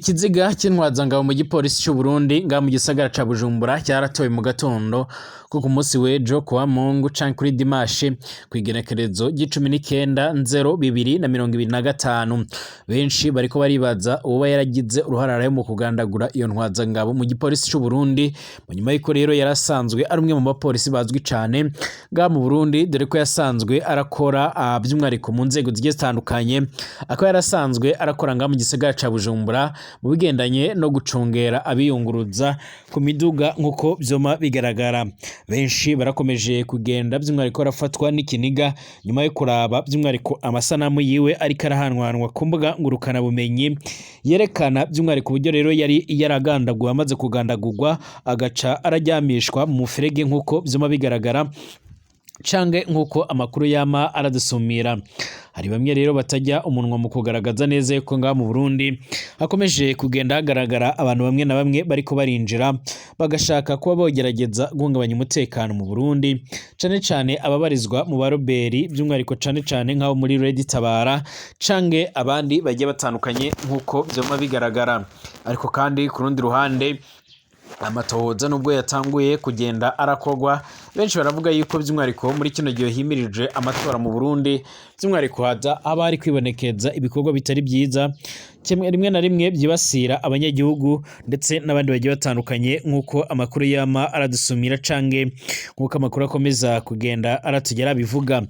Ikiziga c'intwazangabo mu gipolisi c'u Burundi nga mu gisagara ca Bujumbura cyaratowe mu gatondo ko ku munsi w'ejo kuwa Mungu canke kuri Dimashe kw'igenekerezo g'19/02/2025. Benshi bariko baribaza uwoba yaragize uruharara mu kugandagura iyo ntwazangabo mu gipolisi c'u Burundi, mu nyuma y'uko rero yarasanzwe ari umwe mu bapolisi bazwi cane nga mu Burundi, dore ko yasanzwe arakora by'umwihariko mu nzego zigiye zitandukanye, akaba yarasanzwe arakora nga mu gisagara ca Bujumbura mu bigendanye no gucungera abiyunguruza ku miduga nk'uko vyoma bigaragara. Benshi barakomeje kugenda by'umwihariko arafatwa n'ikiniga nyuma yo kuraba by'umwihariko amasanamu yiwe ariko arahanwanwa ku mbuga ngurukana bumenyi yerekana by'umwihariko uburyo rero yari yaragandaguwe, amaze kugandagurwa agaca araryamishwa mu muferege nk'uko vyoma bigaragara canke nk'uko amakuru yama aradusumira. Hari bamwe rero batajya umunwa mu kugaragaza neza yuko ngaha mu Burundi hakomeje kugenda hagaragara abantu bamwe na bamwe bariko barinjira bagashaka kuba bogerageza guhungabanya umutekano mu Burundi, cane cane ababarizwa mu baroberi by'umwihariko cane cane nk'abo muri Red Tabara canke abandi bagiye batandukanye nk'uko vyoma bigaragara. Ariko kandi ku rundi ruhande amatohoza nubwo yatanguye kugenda arakorwa, benshi baravuga yuko by'umwihariko muri kino gihe himirije amatora mu Burundi, by'umwihariko haba hari kwibonekeza ibikorwa bitari byiza rimwe na rimwe byibasira abanyagihugu ndetse n'abandi bagiye batandukanye nk'uko amakuru yama aradusumira canke nk'uko amakuru akomeza kugenda aratugera bivuga.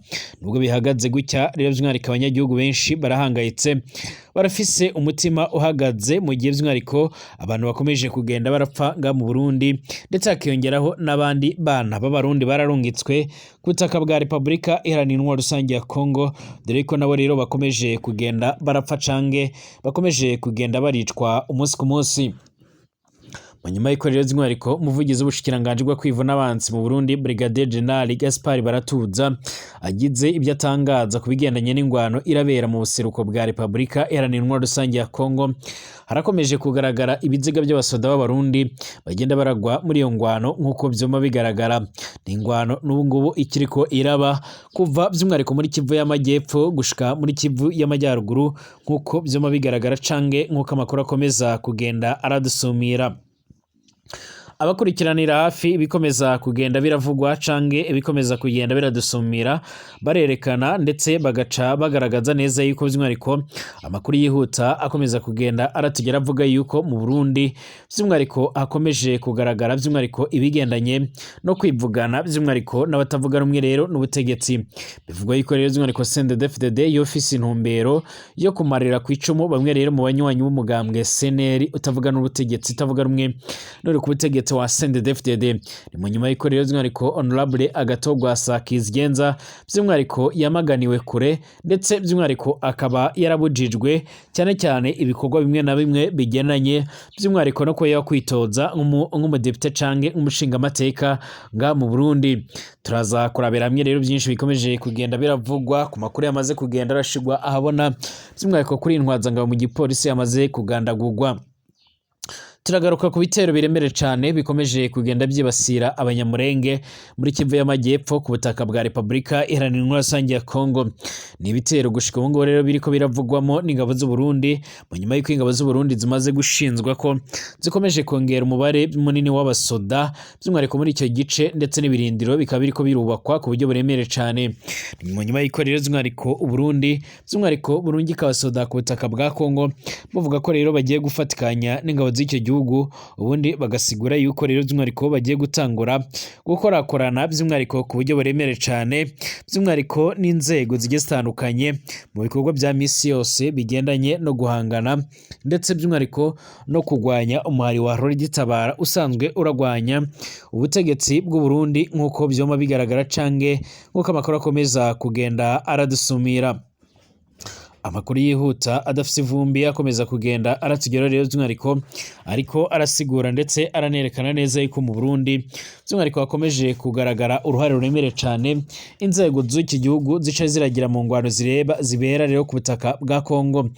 Nubwo bihagaze gutya rero by'umwihariko abanyagihugu benshi barahangayitse, barafise umutima uhagaze mu gihe by'umwihariko abantu bakomeje kugenda barapfa nga mu Burundi, ndetse hakiyongeraho n'abandi bana b'abarundi bararungitswe ku butaka bwa Repubulika Iharanira Intwaro Rusange ya Kongo, dore ko nabo rero bakomeje kugenda barapfa canke bakomeje kugenda baricwa umunsi ku munsi. Mu nyuma y'uko rero by'umwihariko umuvugizi w'ubushikiranganji bwo kwivuna abansi mu Burundi Brigadier General Gaspard Baratuza agize ibyo atangaza ku bigendanye n'ingwano irabera mu buseruko bwa Repubulika Iharanira Intwaro Rusange ya Kongo, harakomeje kugaragara ibiziga by'abasoda b'abarundi bagenda baragwa muri iyo ngwano nk'uko vyoma bigaragara. Ni ingwano n'ubu ngubu ikiriko iraba kuva by'umwihariko muri Kivu y'Amajyepfo gushika muri Kivu y'Amajyaruguru nk'uko vyoma bigaragara canke nk'uko amakuru akomeza kugenda aradusumira. Abakurikiranira hafi ibikomeza kugenda biravugwa canke ibikomeza kugenda biradusumira barerekana ndetse bagaca bagaragaza neza yuko by'umwihariko amakuru yihuta akomeza kugenda aratugera avuga yuko mu Burundi by'umwihariko hakomeje kugaragara by'umwihariko ibigendanye no kwivugana by'umwihariko n'abatavuga rumwe rero n'ubutegetsi. Bivugwa yuko rero by'umwihariko CNDD-FDD yofise intumbero yo kumarira ku icumu bamwe rero mu banywanyi b'umugambwe CNL utavuga n'ubutegetsi, utavuga rumwe n'uri ku butegetsi wa CNDD-FDD. Ni mu nyuma y'uko rero by'umwihariko Honorable Agatogwasa Kizigenza by'umwihariko yamaganiwe kure, ndetse by'umwihariko akaba yarabujijwe cyane cyane ibikorwa bimwe na bimwe bigenanye by'umwihariko no kuba yakwitoza nk'umudepite canke nk'umushingamateka nga mu Burundi. Turaza kurabera hamwe rero byinshi bikomeje kugenda biravugwa ku makuru yamaze kugenda arashigwa ahabona by'umwihariko kuri intwazangabo mu gipolisi yamaze kugandagurwa. Turagaruka ku bitero biremere cyane bikomeje kugenda byibasira abanyamurenge muri Kivu y'Amajyepfo ku butaka bwa Repubulika Iharanira Intwaro Rusange ya Kongo. Ni ibitero gushika ubu ngubu rero biriko biravugwamo n'ingabo z'u Burundi, mu nyuma y'uko ingabo z'u Burundi zimaze gushinzwa ko zikomeje kongera umubare munini w'abasoda by'umwihariko muri icyo gice, ndetse n'ibirindiro bikaba biriko birubakwa ku buryo buremere cyane. Ni mu nyuma y'uko rero by'umwihariko u Burundi by'umwihariko Burundi kabasoda ku butaka bwa Kongo bavuga ko rero bagiye gufatikanya n'ingabo z'icyo gihugu, ubundi bagasigura yuko rero by'umwihariko bagiye gutangura gukorakorana by'umwihariko ku buryo buremere cyane by'umwihariko n'inzego zigiye zitandukanye mu bikorwa bya misi yose bigendanye no guhangana ndetse by'umwihariko no kurwanya umuhari wa Red Tabara usanzwe uragwanya ubutegetsi bw'u Burundi nk'uko vyoma bigaragara canke nk'uko amakuru akomeza kugenda aradusumira. Amakuru yihuta adafite ivumbi akomeza kugenda aratugera rero by'umwihariko ariko arasigura ndetse aranerekana neza yuko mu Burundi by'umwihariko hakomeje kugaragara uruhare ruremere cyane inzego z'iki gihugu zica ziragira mu ngwano zibera rero ku butaka bwa Kongo.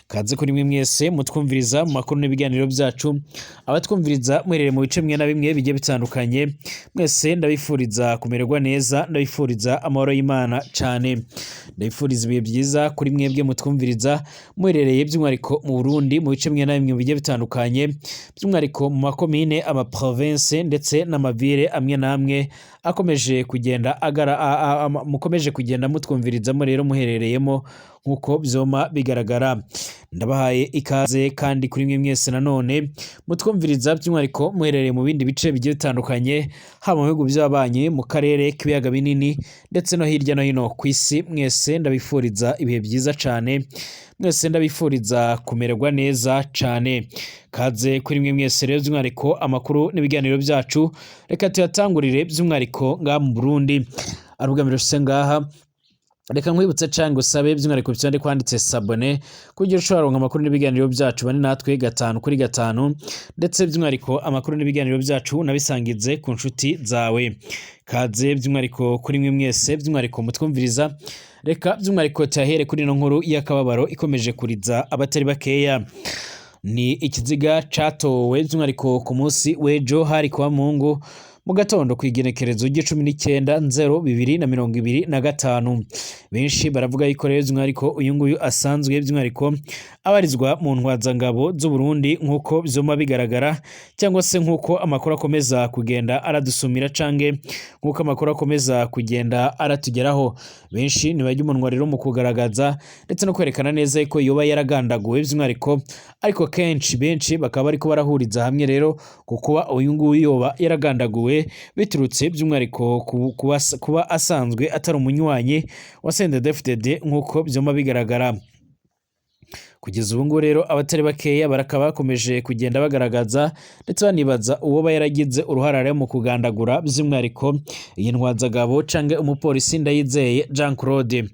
Kaze kuri mwe mwese mutwumviriza mu makuru n'ibiganiro byacu, abatwumviriza mwerere mu bice bimwe na bimwe bigiye bitandukanye, mwese ndabifuriza kumererwa neza, ndabifuriza amahoro y'Imana cyane, ndabifuriza ibihe byiza kuri mwebwe mutwumviriza muherereye by'umwihariko mu Burundi mu bice bimwe na bimwe bigiye bitandukanye, by'umwihariko mu makomine, amaprovince ndetse n'amavire amwe n'amwe akomeje kugenda mukomeje kugenda mutwumvirizamo rero muherereyemo nk'uko byoma bigaragara. Ndabahaye ikaze kandi kuri mwe mwese nanone mutwumviriza by'umwihariko muherereye mu bindi bice bigiye bitandukanye, haba mu bihugu by'abanyi, mu karere k'ibiyaga binini ndetse no hirya no hino ku isi. Mwese ndabifuriza ibihe byiza cyane, mwese ndabifuriza kumererwa neza cyane. Kaze kuri mwe mwese rero by'umwihariko amakuru n'ibiganiro byacu reka tuyatangurire by'umwihariko ngaha mu Burundi. Arugamiro ngaha reka nkwibutse cyangwa usabe by'umwihariko byandike kwanditse sabone kugira ushobora kuronka amakuru n'ibiganiro byacu bane natwe 5 kuri 5, ndetse by'umwihariko amakuru n'ibiganiro byacu nabisangize ku nshuti zawe. Kaze by'umwihariko kuri mwe mwese by'umwihariko mutwumviriza, reka by'umwihariko tahere kuri no nkuru y'akababaro ikomeje kuriza abatari bakeya. Ni ikiziga catowe by'umwihariko ku munsi w'ejo hari kwa Mungu mu gatondo kwigenekerezo g'19/2025. Benshi baravuga yuko rero by'umwihariko uyu nguyu asanzwe by'umwihariko abarizwa mu ntwazangabo z'u Burundi nk'uko byoma bigaragara, cyangwa se nk'uko amakuru akomeza kugenda aradusumira cange nk'uko amakuru akomeza kugenda aratugeraho. Benshi ntibajya umunwa rero mu kugaragaza ndetse no kwerekana neza ko yoba yaragandaguwe by'umwihariko, ariko kenshi benshi bakaba bariko barahuriza hamwe rero kuko uyu nguyu yoba yaragandaguwe biturutse by'umwihariko kuba asanzwe atari umunywanyi wa CNDD-FDD nk'uko byoma bigaragara. Kugeza ubu ngubu rero abatari bakeya barakaba bakomeje kugenda bagaragaza ndetse banibaza uwo yaragize uruharare mu kugandagura by'umwihariko iyi ntwazagabo cange umupolisi Ndayizeye Jean Claude.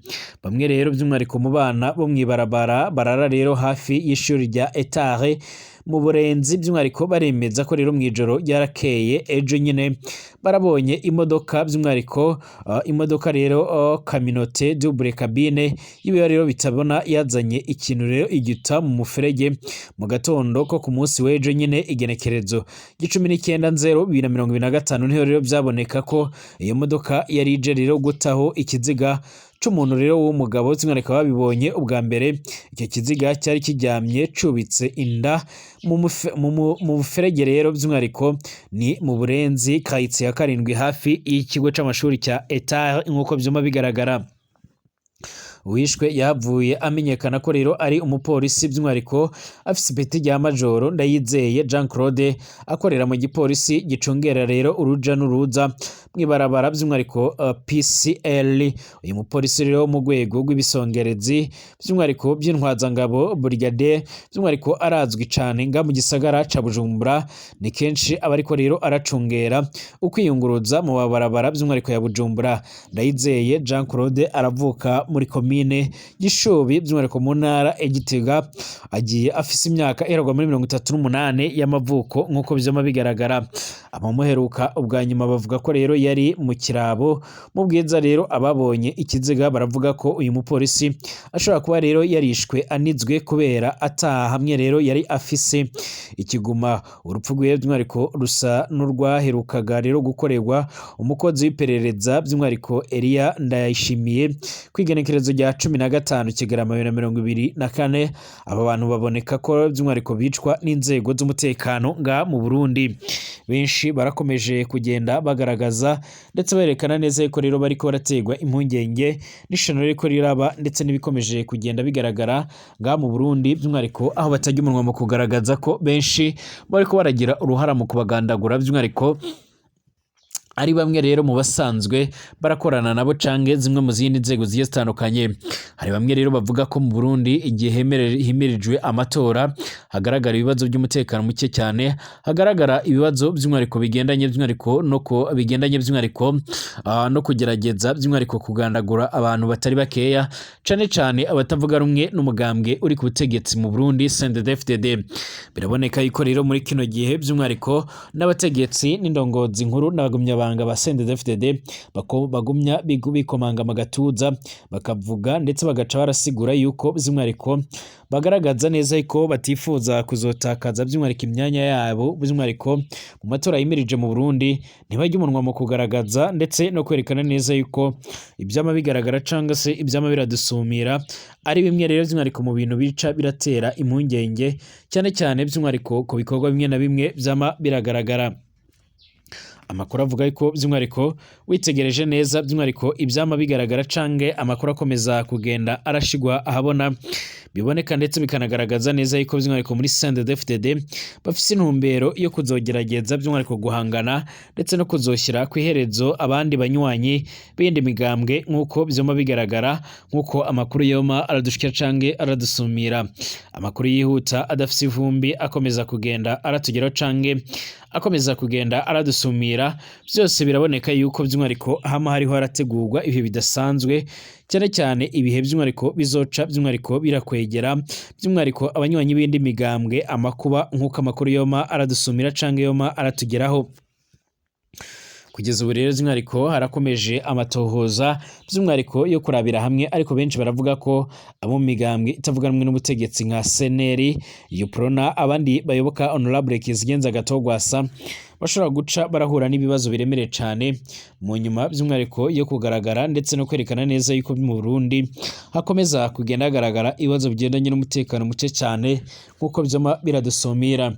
Bamwe rero by'umwihariko mu bana bo mwibarabara barara rero hafi y'ishuri rya Etare mu Burenzi by'umwihariko baremeza ko rero mwijoro ryarakeye ejo nyine barabonye imodoka by'umwihariko imodoka rero kaminote double cabine yiwe rero bitabona yazanye ikintu rero igita mu muferege mu gatondo ko ku munsi w'ejo nyine igenekerezo g'19/2025 niho rero byaboneka ko iyo modoka yari ije rero gutaho ikiziga c'umuntu rero w'umugabo by'umwihariko babibonye ubwa mbere. Icyo kiziga cyari kiryamye cubitse inda mu muferege rero by'umwihariko ni mu Burenzi kayitsi ya 7 hafi y'ikigo c'amashuri cya Etat nk'uko byoma bigaragara. Uwishwe yavuye amenyekana ko rero ari umupolisi by'umwihariko afise ipeti rya majoro Ndayizeye Jean Claude akorera mu gipolisi gicungera rero uruja n'uruza mwibarabara by'umwihariko PCL. Uyu mupolisi rero mu rwego rw'ibisongerezi by'umwihariko by'intwazangabo brigade by'umwihariko arazwi cyane nga mu gisagara ca Bujumbura, ni kenshi abariko rero aracungera ukwiyunguruza mu babarabara by'umwihariko ya Bujumbura. Ndayizeye Jean Claude aravuka muri komine Gishobi by'umwihariko mu ntara ya Gitega, agiye afise imyaka iherwa muri 38 y'amavuko nk'uko byoma bigaragara. Abamuheruka ubwa nyuma bavuga ko rero yari mu kirabo mu Bwiza. Rero ababonye ikiziga baravuga ko uyu mupolisi ashobora kuba rero yarishwe anizwe kubera ataha hamwe rero yari afise ikiguma. Urupfu rwe by'umwihariko rusa n'urwaherukaga rero gukorerwa umukozi w'iperereza by'umwihariko Elia Ndayishimiye kwigenekerezo rya 15 Kigarama 2024. Aba bantu baboneka ko by'umwihariko bicwa n'inzego z'umutekano nga mu Burundi. Benshi barakomeje kugenda bagaragaza ndetse berekana neza ko rero bariko barategwa impungenge n'ishano riko riraba ndetse n'ibikomeje kugenda bigaragara nga mu Burundi by'umwihariko aho batajya umunwa mu kugaragaza ko benshi bariko baragira uruhara mu kubagandagura by'umwihariko ari bamwe rero mu basanzwe barakorana nabo cange zimwe mu zindi nzego zigiye zitandukanye. Hari bamwe rero bavuga ko mu Burundi igihe himirijwe amatora hagaragara ibibazo by'umutekano muke cyane, hagaragara ibibazo by'umwihariko bigendanye by'umwihariko no kugerageza by'umwihariko kugandagura abantu batari bakeya cane cane abatavuga rumwe n'umugambwe uri ku butegetsi mu Burundi CNDD-FDD. Biraboneka yuko rero muri kino gihe by'umwihariko n'abategetsi n'indongozi nkuru n'abagumya banga ba CNDD-FDD bagumya bikomanga magatuza bakavuga ndetse bagaca barasigura yuko by'umwihariko bagaragaza neza ko batifuza kuzotakaza by'umwihariko imyanya yabo by'umwihariko mu matora yimirije mu Burundi, ntibajye umunwa mu kugaragaza ndetse no kwerekana neza yuko ibyama bigaragara cyangwa se ibyama biradusumira ari bimwe rero by'umwihariko mu bintu bica biratera impungenge cyane cyane by'umwihariko ku bikorwa bimwe na bimwe byama biragaragara. Amakuru avuga ko by'umwihariko witegereje neza by'umwihariko ibyama bigaragara canke amakuru akomeza kugenda arashigwa ahabona biboneka ndetse bikanagaragaza neza yuko by'umwihariko muri CNDD-FDD bafise intumbero yo kuzogerageza by'umwihariko guhangana ndetse no kuzoshyira ku iherezo abandi banywanyi b'indi migambwe nk'uko byoma bigaragara, nk'uko amakuru yoma aradushikira canke aradusumira. Amakuru yihuta adafise ivumbi akomeza kugenda aratugeraho canke akomeza kugenda aradusumira, byose biraboneka yuko by'umwihariko hama hariho harategurwa ibihe bidasanzwe cyane cyane ibihe by'umwihariko bizoca by'umwihariko birakwegera by'umwihariko abanywanyi b'indi migambwe amakuba nk'uko amakuru yoma aradusumira canke yoma aratugeraho. Kugeza ubu rero by'umwihariko harakomeje amatohoza by'umwihariko yo kurabira hamwe, ariko benshi baravuga ko abo mu migambwe itavuganwe n'ubutegetsi nka CNL, UPRONA, abandi bayoboka Honorable Kizigenza Gatogwasa bashobora guca barahura n'ibibazo biremereye cyane mu nyuma by'umwihariko yo kugaragara ndetse no kwerekana neza yuko mu Burundi hakomeza kugenda hagaragara ibibazo bigendanye n'umutekano muke cyane nk'uko byoma biradusumira.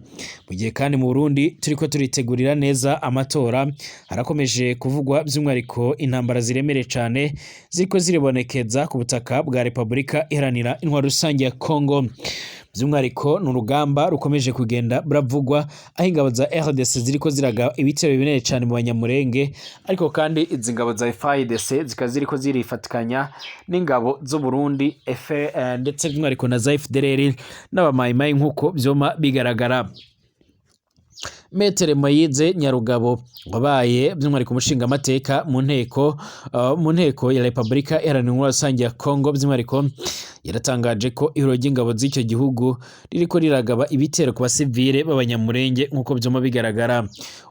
Mu gihe kandi mu Burundi turiko turitegurira neza amatora, harakomeje kuvugwa by'umwihariko intambara ziremereye cyane ziriko ziribonekeza ku butaka bwa Repubulika Iharanira Intwaro Rusange ya Kongo. By'umwihariko ni urugamba rukomeje kugenda buravugwa aho ingabo za RDC ziriko ziraga ibitero binini cyane mu Banyamurenge, ariko kandi izi ngabo za FARDC zikaba ziriko zirifatikanya n'ingabo z'u Burundi ndetse by'umwihariko na za FDLR n'abamayimayi nk'uko byoma bigaragara. Metere Moyize Nyarugabo wabaye by'umwihariko umushinga amateka mu nteko ya Repubulika Iharanira Intwaro Rusange ya Kongo, by'umwihariko yaratangaje ko ihuriro ry'ingabo z'icyo gihugu ririko riragaba ibitero ku basivile b'Abanyamurenge nk'uko byoma bigaragara.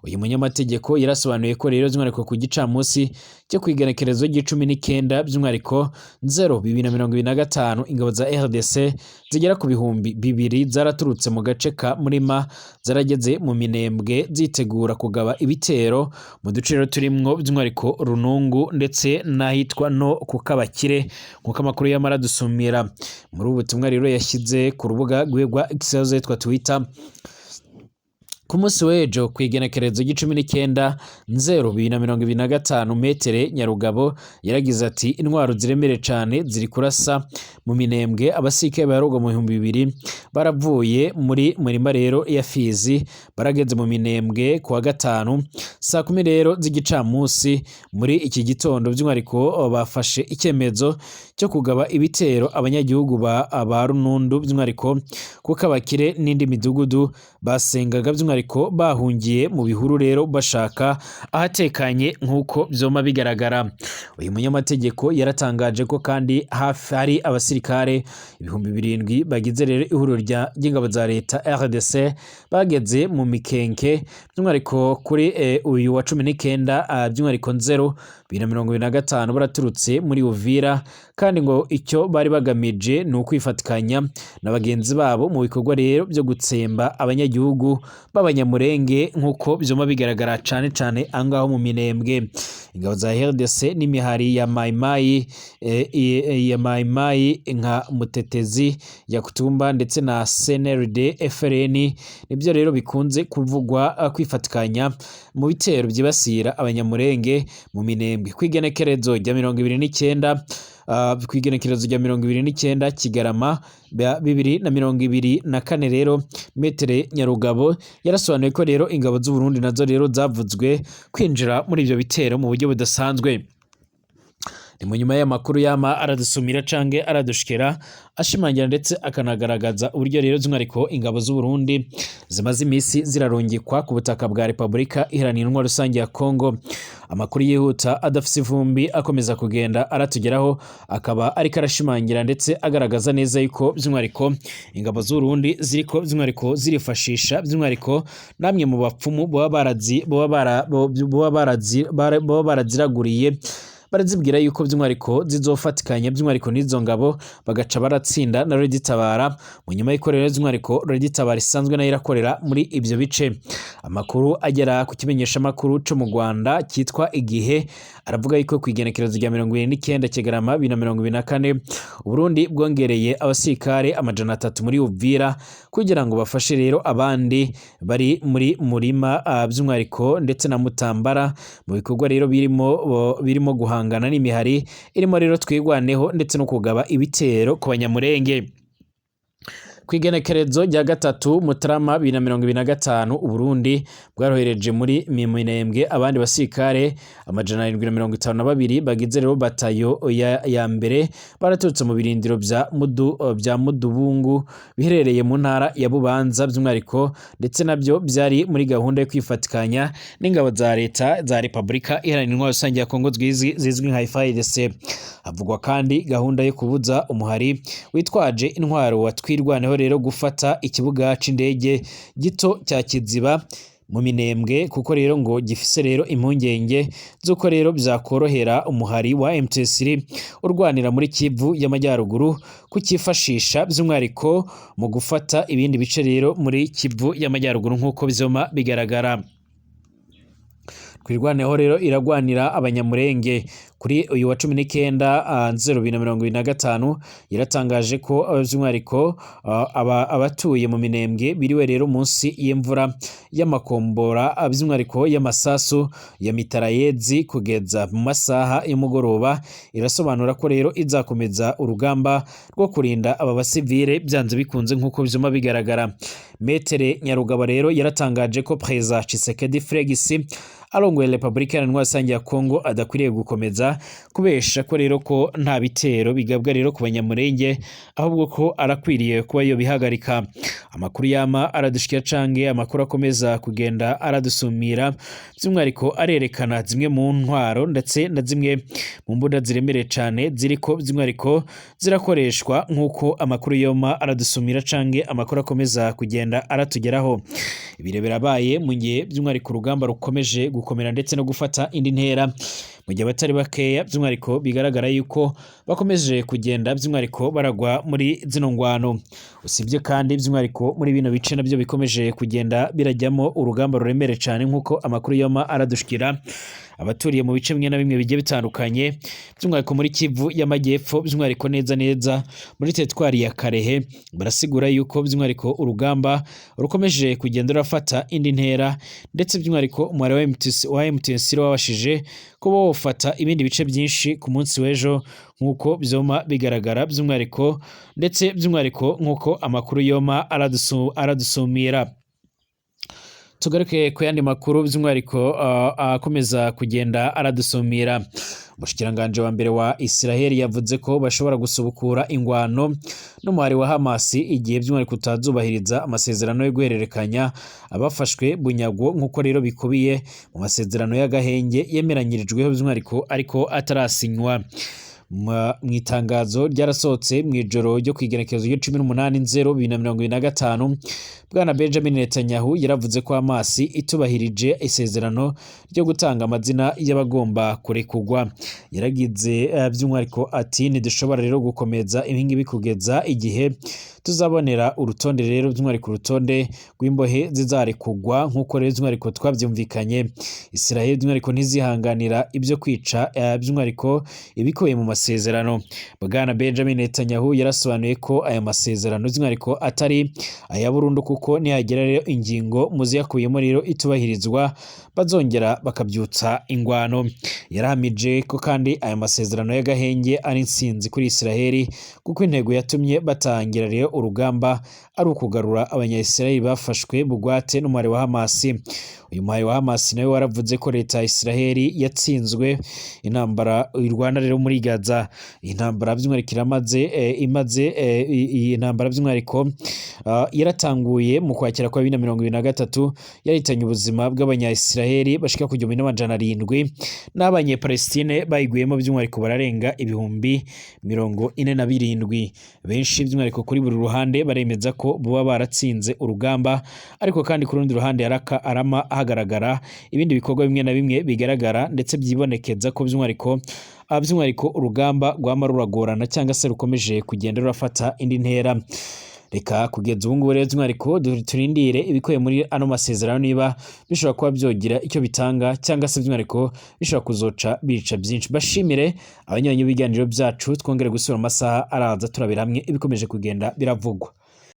Uyu munyamategeko yarasobanuye ko rero by'umwihariko ku gicamunsi cyo kwigenekerezo g'19 by'umwihariko 2025 ingabo za RDC zigera ku bihumbi 2 zaraturutse mu gace ka Murima zarageze mu Minembwe zitegura kugaba ibitero mu duciro turimwo by'umwihariko Runungu ndetse n'ahitwa no ku Kabakire nk'uko amakuru y'amara dusumira. Muri ubu butumwa rero yashyize ku rubuga rwa X rwitwa Twitter ku munsi w'ejo kwigenekerezo g'19 2025 Metere Nyarugabo yaragize ati intwaro ziremere cyane ziri kurasa mu Minembwe, abasike barogo mu 2000 baravuye muri Murima rero ya Fizi barageze mu Minembwe kuwa gatanu saa 10 rero z'igicamunsi. Muri iki gitondo by'umwihariko bafashe icyemezo cyo kugaba ibitero abanyagihugu ba Runundu by'umwihariko kuko Abakire n'indi midugudu basengaga by'umwihariko bahungiye mu bihuru rero bashaka ahatekanye nk'uko byoma bigaragara. Uyu munyamategeko yaratangaje ko kandi hafi hari abasirikare 7,000 bagize rero ihuriro ry'ingabo za leta RDC bageze mu Mikenke by'umwihariko kuri uyu wa 19 by'umwihariko 2025 baraturutse muri Uvira, kandi ngo icyo bari bagamije ni ukwifatikanya na bagenzi babo mu bikorwa rero byo gutsemba abanyagihugu b'Abanyamurenge nk'uko byoma bigaragara cyane cyane angaho mu Minembwe. Ingabo za RDC n'imihari ya Maimai nka Mutetezi ya Kutumba ndetse na CNRD FRN nibyo rero bikunze kuvugwa kwifatikanya mu bitero byibasira Abanyamurenge mu Minembwe. Kwigenekerezo rya 29 kwigenekerezo rya 29 Kigarama 2024 rero Metere Nyarugabo yarasobanuye ko rero ingabo z'u Burundi nazo rero zavuzwe kwinjira muri ibyo bitero mu buryo budasanzwe. Ni mu nyuma y'amakuru y'ama aradusumira cange aradushikira ashimangira ndetse akanagaragaza uburyo rero by'umwihariko ingabo z'u Burundi zimaze imisi zirarungikwa ku butaka bwa Repubulika Iharanira Intwaro Rusange ya Kongo. Amakuru yihuta adafise ivumbi akomeza kugenda aratugeraho, akaba ariko arashimangira ndetse agaragaza neza yuko by'umwihariko ingabo z'u Burundi ziriko by'umwihariko zirifashisha by'umwihariko namwe mu bapfumu baba baraziraguriye barazibwira yuko by'umwihariko zizofatikanya by'umwihariko n'izo ngabo bagaca baratsinda na Red Tabara mu nyuma y'ikorera by'umwihariko Red Tabara isanzwe nayo irakorera muri ibyo bice. Amakuru agera ku kimenyesha makuru cyo mu Rwanda cyitwa Igihe aravuga yuko ku igenekerezo rya 29 Kigarama 2024 Uburundi bwongereye abasirikare 300 muri Uvira kugira ngo bafashe rero abandi bari muri murima by'umwihariko ndetse na Mutambara mu bikorwa rero birimo guhangana n'imihari irimo rero twigwaneho ndetse no kugaba ibitero ku Banyamurenge. Kwigenekerezo rya gatatu Mutarama 2025 Uburundi bwarohereje muri Minembwe abandi basirikare 752 bagize rero batayo ya mbere baraturutse mu birindiro bya Mudubungu biherereye mu ntara ya Bubanza by'umwihariko ndetse nabyo byari muri gahunda yo kwifatikanya n'ingabo za leta za Republika Iharanira Intwaro Rusange ya Kongo zizwi nka FARDC. Havugwa kandi gahunda yo kubuza umuhari witwaje intwaro watwirwaneho rero gufata ikibuga c'indege gito cya Kiziba mu Minembwe kuko rero ngo gifise rero impungenge zuko rero byakorohera umuhari wa M23 urwanira muri Kivu y'Amajyaruguru kukifashisha by'umwihariko mu gufata ibindi bice rero muri Kivu y'Amajyaruguru nk'uko bizoma bigaragara. Kwirwaneho rero iragwanira Abanyamurenge kuri uyu wa 19/2025 yaratangaje ko by'umwihariko abatuye mu Minembwe biriwe rero munsi y'imvura y'amakombora by'umwihariko y'amasasu ya mitarayezi kugeza mu masaha y'umugoroba. Irasobanura ko rero izakomeza urugamba rwo kurinda aba basivile byanze bikunze nk'uko bizoma bigaragara. Metere Nyarugaba rero yaratangaje ko President Tshisekedi Fregisi arongoye Republika Iharanira Intwaro Rusange ya Kongo adakwiriye gukomeza kubesha ko rero ko nta bitero bigabwa rero ku Banyamurenge ahubwo ko arakwiriye kuba yo bihagarika. Amakuru yama aradushikira cange amakuru akomeza kugenda aradusumira by'umwihariko arerekana zimwe mu ntwaro ndetse na zimwe mu mbunda ziremereye cyane ziriko by'umwihariko zirakoreshwa nk'uko amakuru yoma aradusumira cange amakuru akomeza kugenda aratugeraho. Ibirebera baye mu gihe by'umwihariko urugamba rukomeje gukomera ndetse no gufata indi ntera mu gihe batari bakeya by'umwihariko bigaragara yuko bakomeje kugenda by'umwihariko baragwa muri zino ngwano. Usibye kandi by'umwihariko muri bino bice nabyo bikomeje kugenda birajyamo urugamba ruremere cyane nk'uko amakuru yoma aradushikira abaturiye mu bice bimwe na bimwe bigiye bitandukanye by'umwihariko muri Kivu y'Amajyepfo by'umwihariko neza muri teritwari ya Karehe barasigura yuko by'umwihariko urugamba rukomeje kugenda rafata indi ntera ndetse by'umwihariko umwari wa M23 wabashije kuba wofata ibindi bice byinshi ku munsi w'ejo nk'uko byoma bigaragara by'umwihariko ndetse by'umwihariko nk'uko amakuru yoma aradusumira. Tugaruke ku yandi makuru by'umwihariko akomeza kugenda aradusumira. Umushikiranganje wa mbere wa Israeli yavuze ko bashobora gusubukura ingwano n'umuhari wa Hamas igihe by'umwihariko utazubahiriza amasezerano yo guhererekanya abafashwe bunyago nk'uko rero bikubiye mu masezerano y'agahenge yemeranyirijweho by'umwihariko ariko atarasinywa. Mu itangazo ryarasohotse mu ijoro ryo kwigenekerezo ryo 18/0/2025 Bwana Benjamin Netanyahu yaravuze ko Hamas itubahirije isezerano ryo gutanga amazina y'abagomba kurekugwa. Yaragize by'umwihariko ati ntidushobora rero gukomeza impingi bikugeza igihe tuzabonera urutonde rero by'umwihariko urutonde rw'imbohe zizarekugwa nk'uko rero by'umwihariko twabyumvikanye. Israel by'umwihariko ntizihanganira ibyo kwica by'umwihariko ibikubiye mu masezerano. Bwana Benjamin Netanyahu yarasobanuye ko aya masezerano by'umwihariko atari aya burundu kuko nihagera rero ingingo muziyakuyemo rero itubahirizwa bazongera bakabyutsa ingwano. Yarahamije ko kandi aya masezerano y'agahenge ari insinzi kuri Israel kuko intego yatumye batangira rero urugamba ari ukugarura abanyayisiraheli bafashwe bugwate n'umuhari wa Hamas. Uyu muhari wa Hamas nawe waravuze ko leta ya Israel yatsinzwe intambara u Rwanda rero muri Gaza. Intambara by'umwihariko iyi ntambara by'umwihariko yaratanguye mu kwakira kwa 2023 yarihitanye ubuzima bw'abanyayisiraheli bashika ku 1700 n'abanyepalestine bayiguyemo by'umwihariko bararenga ibihumbi 47. Benshi by'umwihariko kuri buri ruhande baremeza ko buba baratsinze urugamba, ariko kandi ku rundi ruhande arama hagaragara ibindi bikorwa bimwe na bimwe bigaragara ndetse byibonekeza ko by'umwihariko by'umwihariko urugamba rwama ruragorana cyangwa se rukomeje kugenda rurafata indi ntera. Reka kugeza ubu ngubu rero by'umwihariko turindire ibikubiye muri ano masezerano niba bishobora kuba byogira icyo bitanga cyangwa se by'umwihariko bishobora kuzoca bica byinshi. Bashimire abanywanyi b'ibiganiro byacu, twongere gusubira mu masaha araza turabira hamwe ibikomeje kugenda biravugwa.